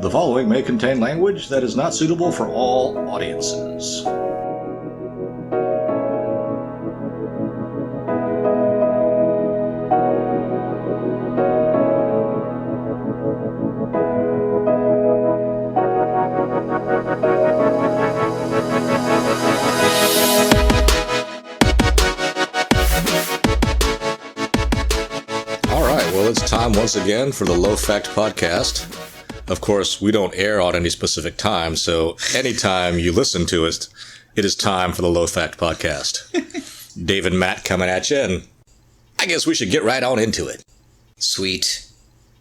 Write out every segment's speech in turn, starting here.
The following may contain language that is not suitable for all audiences. It's time once again for the Low Fact Podcast. Of course, we don't air on any specific time, so anytime you listen to it, it is time for the Low Fact Podcast. Dave and Matt coming at you, and I guess we should get right on into it. Sweet.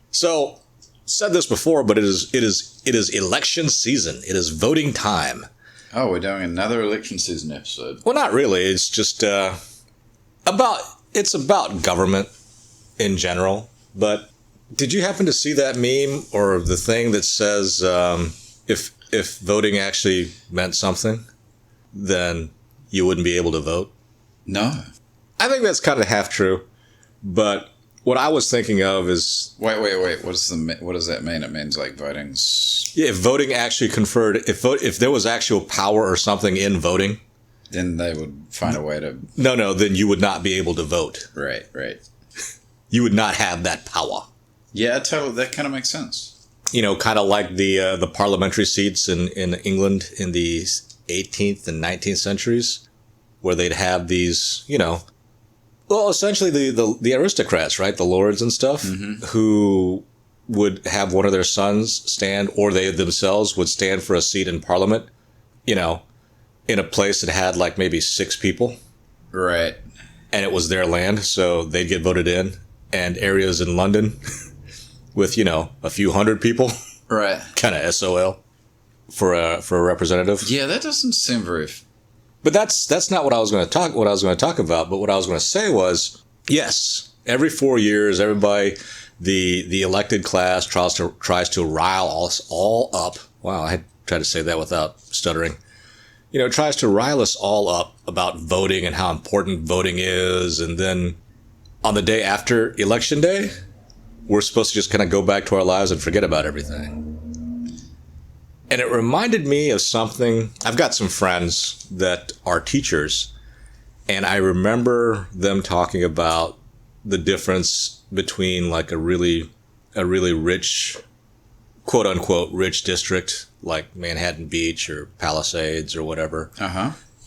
So, said this before, but it is election season. It is voting time. Oh, we're doing another election season episode. Well, not really. It's just about government in general. But did you happen to see that meme or the thing that says if voting actually meant something, then you wouldn't be able to vote? No. I think that's kind of half true. But what I was thinking of is... Wait. What does that mean? It means like voting's... Yeah, if voting actually conferred... If there was actual power or something in voting... Then they would find a way to... No, then you would not be able to vote. Right. You would not have that power. Yeah, totally. That kind of makes sense. You know, kind of like the parliamentary seats in England in the 18th and 19th centuries, where they'd have these, essentially the aristocrats, right? The lords and stuff, who would have one of their sons stand, or they themselves would stand for a seat in parliament, in a place that had like maybe 6 people. Right. And it was their land, so they'd get voted in. And areas in London with, a few hundred people. Right. Kind of SOL for a representative. Yeah, that doesn't seem very... But that's not what I was going to talk about. But what I was going to say was, yes, every 4 years, everybody, the elected class tries to rile us all up. Wow, I tried to say that without stuttering. Tries to rile us all up about voting and how important voting is. And then on the day after Election Day, we're supposed to just kind of go back to our lives and forget about everything. And it reminded me of something. I've got some friends that are teachers, and I remember them talking about the difference between like a really rich, quote unquote, rich district like Manhattan Beach or Palisades or whatever,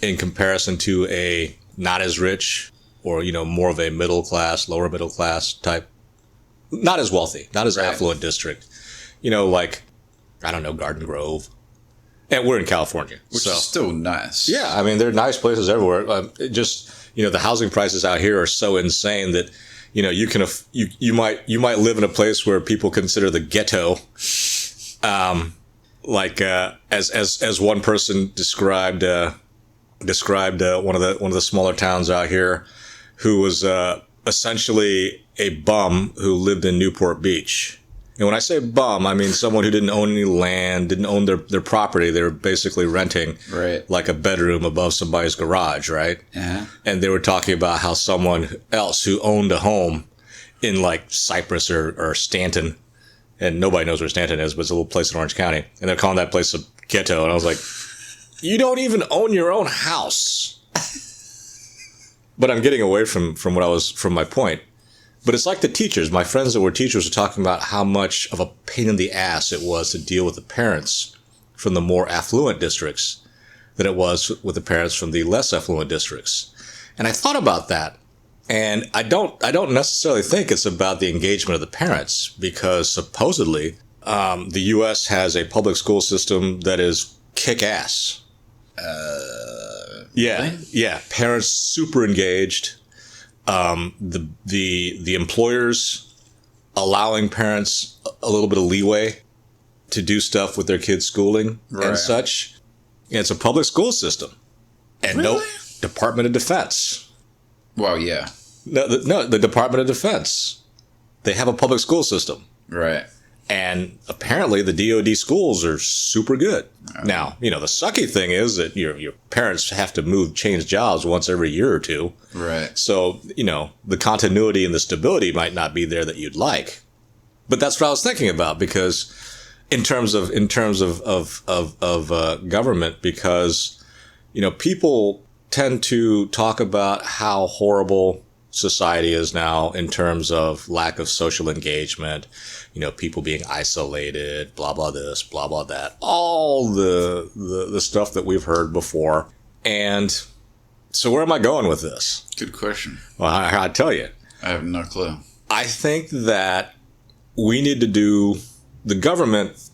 in comparison to a not as rich or, more of a middle class, lower middle class type, not as wealthy, not as affluent district, like, I don't know, Garden Grove. And we're in California. Which is still nice. Yeah. I mean, there are nice places everywhere. The housing prices out here are so insane that, you might live in a place where people consider the ghetto, as one person described one of the smaller towns out here, who was essentially a bum who lived in Newport Beach. And when I say bum, I mean someone who didn't own any land, didn't own their property. They were basically renting like a bedroom above somebody's garage, right? Yeah. And they were talking about how someone else who owned a home in like Cypress or Stanton, and nobody knows where Stanton is, but it's a little place in Orange County, and they're calling that place a ghetto. And I was like, you don't even own your own house. But I'm getting away from my point. But it's like the teachers. My friends that were teachers were talking about how much of a pain in the ass it was to deal with the parents from the more affluent districts than it was with the parents from the less affluent districts. And I thought about that. And I don't necessarily think it's about the engagement of the parents, because supposedly the U.S. has a public school system that is kick-ass. Yeah. Parents super engaged. The employers allowing parents a little bit of leeway to do stuff with their kids' schooling and such. And it's a public school system, and no Department of Defense. Well, yeah. No, the Department of Defense. They have a public school system. Right. And apparently the DoD schools are super good. Now, the sucky thing is that your parents have to change jobs once every year or two. Right. So, the continuity and the stability might not be there that you'd like. But that's what I was thinking about, because in terms of government, because people tend to talk about how horrible society is now in terms of lack of social engagement, people being isolated, blah blah this, blah blah that, all the stuff that we've heard before. And so where am I going with this? Good question. Well, I tell you, I have no clue. I think that we need to do the government,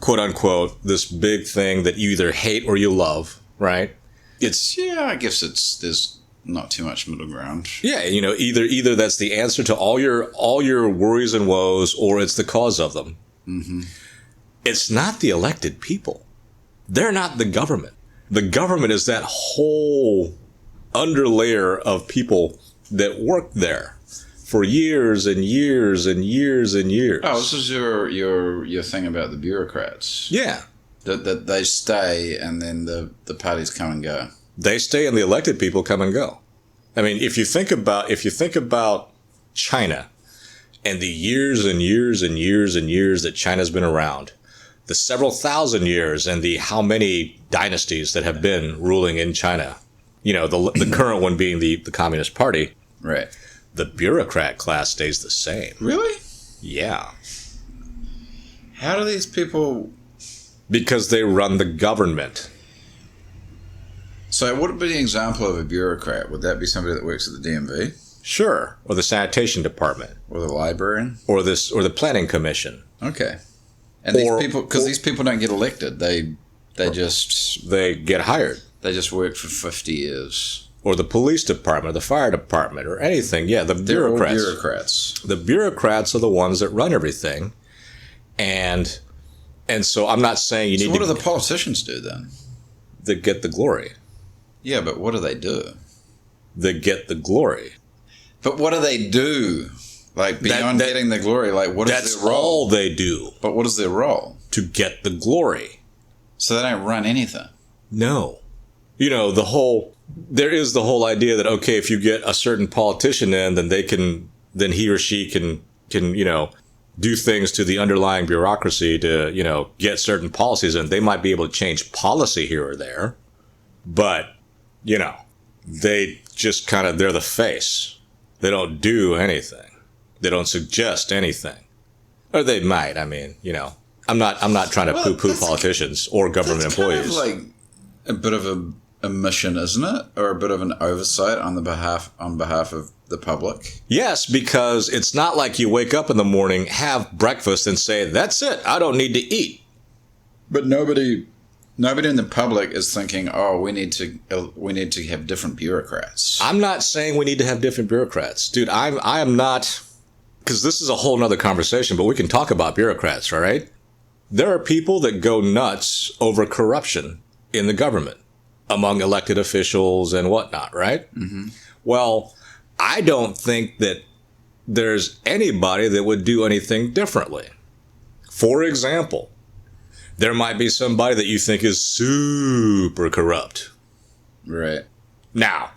quote unquote, this big thing that you either hate or you love, right? I guess there's not too much middle ground. Yeah, either that's the answer to all your worries and woes, or it's the cause of them. Mm-hmm. It's not the elected people. They're not the government. The government is that whole underlayer of people that work there for years and years and years and years. Oh, this is your thing about the bureaucrats. Yeah. That they stay and then the parties come and go. They stay and the elected people come and go. I mean, if you think about China and the years and years and years and years that China's been around, the several thousand years and the how many dynasties that have been ruling in China, the current one being the Communist Party. Right. The bureaucrat class stays the same. Really? Yeah. How do these people... Because they run the government. So what would be an example of a bureaucrat? Would that be somebody that works at the DMV? Sure. Or the sanitation department. Or the librarian? Or the planning commission. Okay. And these people don't get elected. They get hired. They just work for 50 years. Or the police department, or the fire department, or anything. Yeah, the bureaucrats. They're all bureaucrats. The bureaucrats are the ones that run everything. And so I'm not saying you need to... So what do the politicians do then? They get the glory. Yeah, but what do they do? They get the glory. But what do they do? Like, beyond getting the glory, like, what is their role? That's all they do. But what is their role? To get the glory. So they don't run anything? No. There is the whole idea that, okay, if you get a certain politician in, then he or she can do things to the underlying bureaucracy to, get certain policies in. They might be able to change policy here or there, but, they just they're the face. They don't do anything. They don't suggest anything. Or they might. I mean, I'm not trying to poo-poo politicians or government employees. That's kind of like a bit of a mission, isn't it? Or a bit of an oversight on behalf of the public? Yes, because it's not like you wake up in the morning, have breakfast, and say, that's it, I don't need to eat. But nobody in the public is thinking, oh, we need to have different bureaucrats. I'm not saying we need to have different bureaucrats. Dude, I am not, because this is a whole nother conversation, but we can talk about bureaucrats, all right? There are people that go nuts over corruption in the government among elected officials and whatnot, right? Mm-hmm. Well, I don't think that there's anybody that would do anything differently. For example, there might be somebody that you think is super corrupt. Right. Now,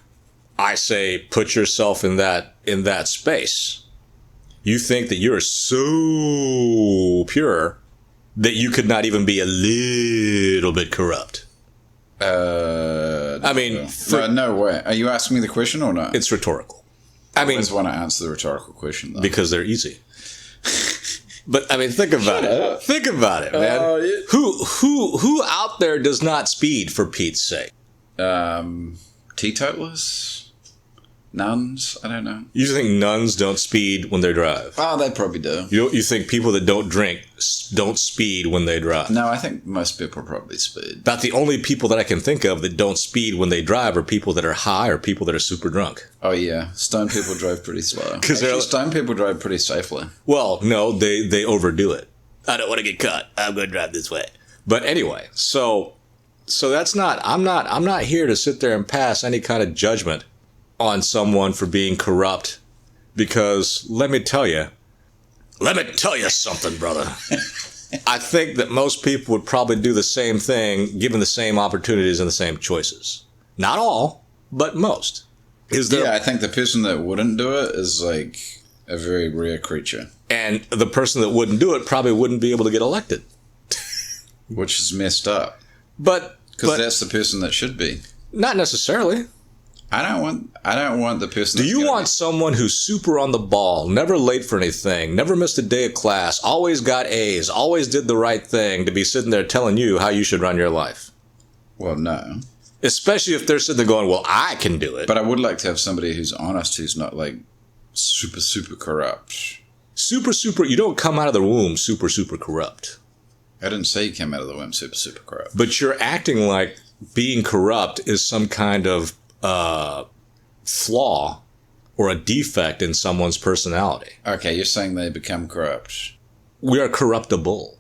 I say put yourself in that space. You think that you're so pure that you could not even be a little bit corrupt. I mean... no way. Are you asking me the question or not? It's rhetorical. I always want to answer the rhetorical question, though. Because they're easy. But, I mean, think about it. Think about it, man. Yeah. Who out there does not speed, for Pete's sake? Teetotalers? Nuns? I don't know. You think nuns don't speed when they drive? Oh, they probably do. You think people that don't drink don't speed when they drive? No, I think most people probably speed. About the only people that I can think of that don't speed when they drive are people that are high or people that are super drunk. Oh, yeah. Stone people drive pretty slow. Actually, stone people drive pretty safely. Well, no, they overdo it. I don't want to get caught. I'm going to drive this way. But anyway, so that's not... I'm not here to sit there and pass any kind of judgment on someone for being corrupt, because let me tell you something, brother. I think that most people would probably do the same thing given the same opportunities and the same choices. Not all, but most. Yeah, I think the person that wouldn't do it is like a very rare creature. And the person that wouldn't do it probably wouldn't be able to get elected. which is messed up. But Because that's the person that should be. not necessarily. I don't want the person. Do you want someone who's super on the ball, never late for anything, never missed a day of class, always got A's, always did the right thing, to be sitting there telling you how you should run your life? Well, no. Especially if they're sitting there going, well, I can do it. But I would like to have somebody who's honest, who's not like super, super corrupt. Super, you don't come out of the womb super corrupt. I didn't say you came out of the womb super, super corrupt. But you're acting like being corrupt is some kind of flaw or a defect in someone's personality. Okay, you're saying they become corrupt. We are corruptible.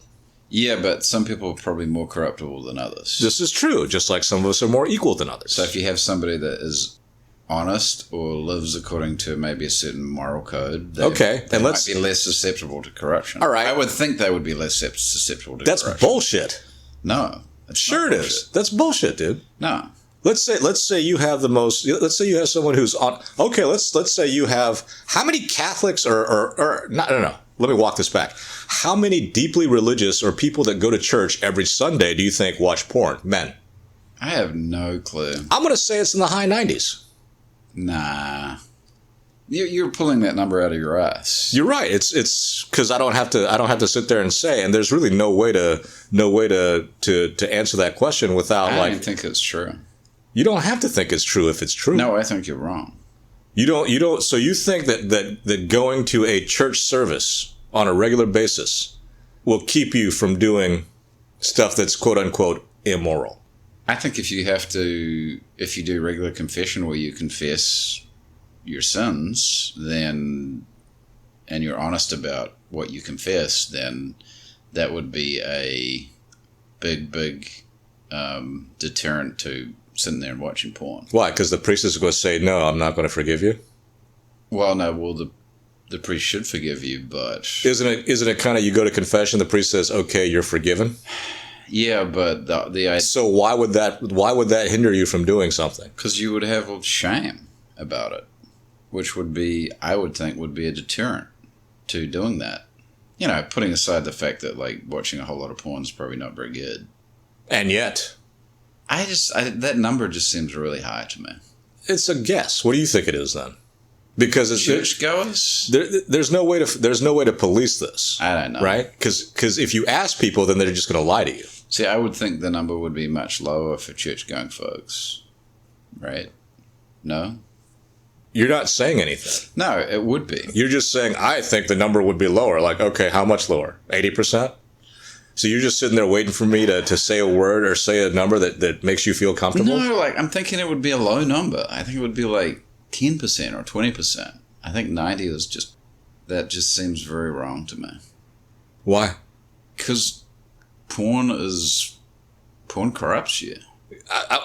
Yeah, but some people are probably more corruptible than others. This is true, just like some of us are more equal than others. So if you have somebody that is honest or lives according to maybe a certain moral code, they might be less susceptible to corruption. All right. I would think they would be less susceptible to corruption. That's bullshit. No. Sure it is. That's bullshit, dude. No. Let's say you have let's say you have someone who's on, okay, let's say you have, how many Catholics or not, no. Let me walk this back. How many deeply religious or people that go to church every Sunday do you think watch porn? Men. I have no clue. I'm going to say it's in the high 90s. Nah. You're pulling that number out of your ass. You're right. It's because I don't have to sit there and say, and there's really no way to answer that question without I don't think it's true. You don't have to think it's true if it's true. No, I think you're wrong. You don't. So you think that going to a church service on a regular basis will keep you from doing stuff that's quote unquote immoral? I think if you do regular confession where you confess your sins, and you're honest about what you confess, then that would be a big deterrent to sitting there and watching porn. Why? Because the priest is going to say, no, I'm not going to forgive you? Well, no, the priest should forgive you, but... Isn't it kind of, you go to confession, the priest says, okay, you're forgiven? Yeah, but the idea... So why would that hinder you from doing something? Because you would have shame about it, which would be, I would think, would be a deterrent to doing that. You know, putting aside the fact that, like, watching a whole lot of porn is probably not very good. And yet... that number just seems really high to me. It's a guess. What do you think it is then? Because it's churchgoers. There's no way to police this. I don't know, right? Because if you ask people, then they're just going to lie to you. See, I would think the number would be much lower for church-going folks, right? No, you're not saying anything. No, it would be. You're just saying I think the number would be lower. Like, okay, how much lower? 80%. So you're just sitting there waiting for me to say a word or say a number that makes you feel comfortable? No, like, I'm thinking it would be a low number. I think it would be like 10% or 20%. I think 90 is that just seems very wrong to me. Why? Because porn corrupts you.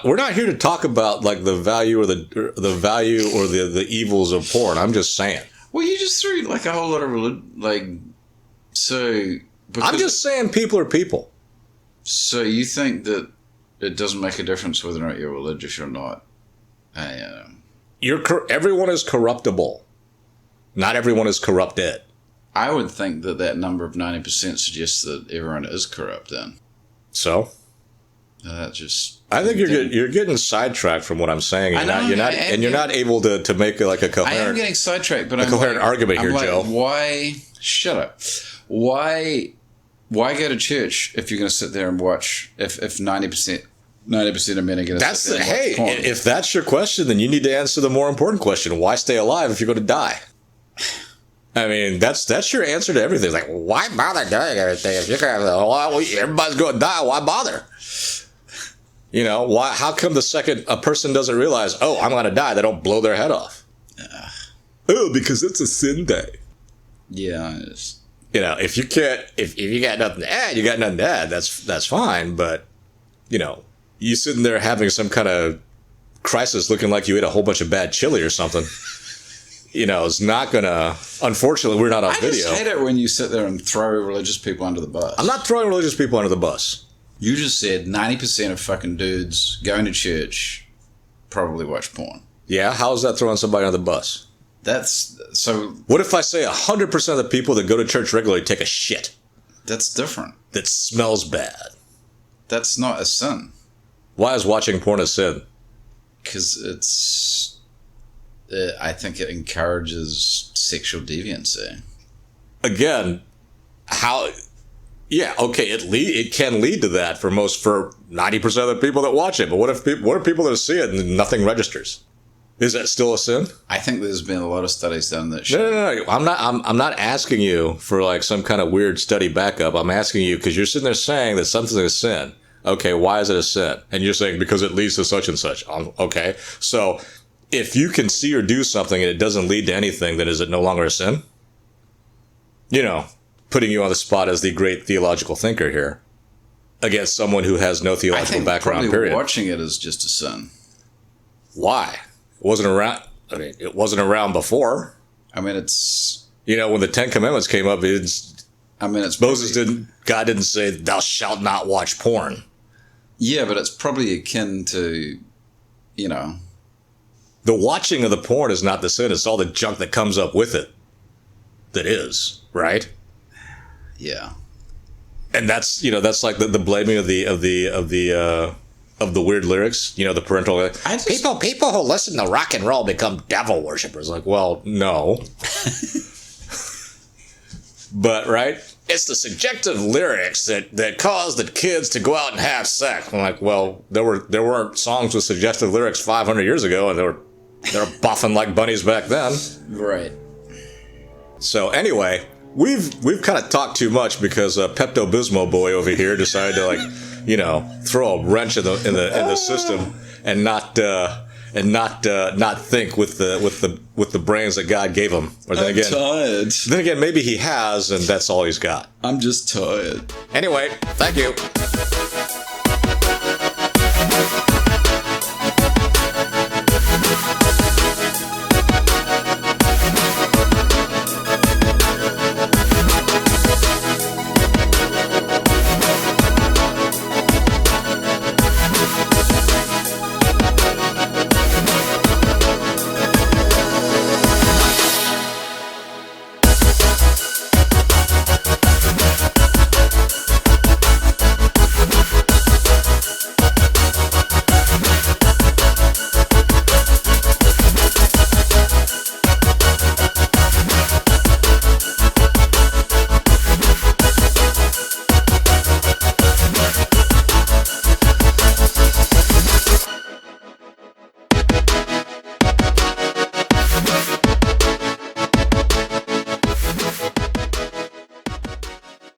We're not here to talk about like the value or the value or the evils of porn. I'm just saying. Well, you just threw like a whole lot of so... I'm just saying people are people. So you think that it doesn't make a difference whether or not you're religious or not? Everyone is corruptible. Not everyone is corrupted. I would think that number of 90% suggests that everyone is corrupt then. So? I think you're getting sidetracked from what I'm saying. You're not able to make like a coherent... I am getting sidetracked, but coherent argument here, Joe. Why... Shut up. Why go to church if you're going to sit there and watch, if 90% of men are going to sit there and watch porn? If that's your question, then you need to answer the more important question. Why stay alive if you're going to die? I mean, that's your answer to everything. It's like, why bother doing everything? If you're going to, everybody's going to die, why bother? You know, why? How come the second a person doesn't realize, oh, I'm going to die, they don't blow their head off? Oh, because it's a sin day. Yeah, you know, if you got nothing to add, you got nothing to add. That's fine. But you know, you sitting there having some kind of crisis, looking like you ate a whole bunch of bad chili or something. You know, it's not gonna. Unfortunately, we're not on video. I just hate it when you sit there and throw religious people under the bus. I'm not throwing religious people under the bus. You just said 90% of fucking dudes going to church probably watch porn. Yeah, how is that throwing somebody under the bus? That's so. What if I say 100% of the people that go to church regularly take a shit? That's different. That smells bad. That's not a sin. Why is watching porn a sin? Because I think it encourages sexual deviancy. Again, how? Yeah, okay, it can lead to that for 90% of the people that watch it. But what are people that see it and nothing registers? Is that still a sin? I think there's been a lot of studies done that show. No. I'm not asking you for like some kind of weird study backup. I'm asking you because you're sitting there saying that something's a sin. Okay, why is it a sin? And you're saying because it leads to such and such. Okay, so if you can see or do something and it doesn't lead to anything, then is it no longer a sin? Putting you on the spot as the great theological thinker here against someone who has no theological background, period. Watching it is just a sin. Why? It wasn't around. I mean, it wasn't around before. I mean, it's... when the Ten Commandments came up, it's probably, God didn't say, thou shalt not watch porn. Yeah, but it's probably akin to, The watching of the porn is not the sin. It's all the junk that comes up with it that is, right? Yeah. And that's like the blaming of the weird lyrics, the parental. People who listen to rock and roll become devil worshippers. Like, well, no. But, right? It's the subjective lyrics that cause the kids to go out and have sex. I'm like, well, there weren't songs with suggestive lyrics 500 years ago, and they were buffing like bunnies back then. Right. So anyway, we've kind of talked too much because Pepto-Bismol boy over here decided to throw a wrench in the system and not think with the brains that God gave him. Or then I'm tired. Then again, maybe he has, and that's all he's got. I'm just tired. Anyway, thank you.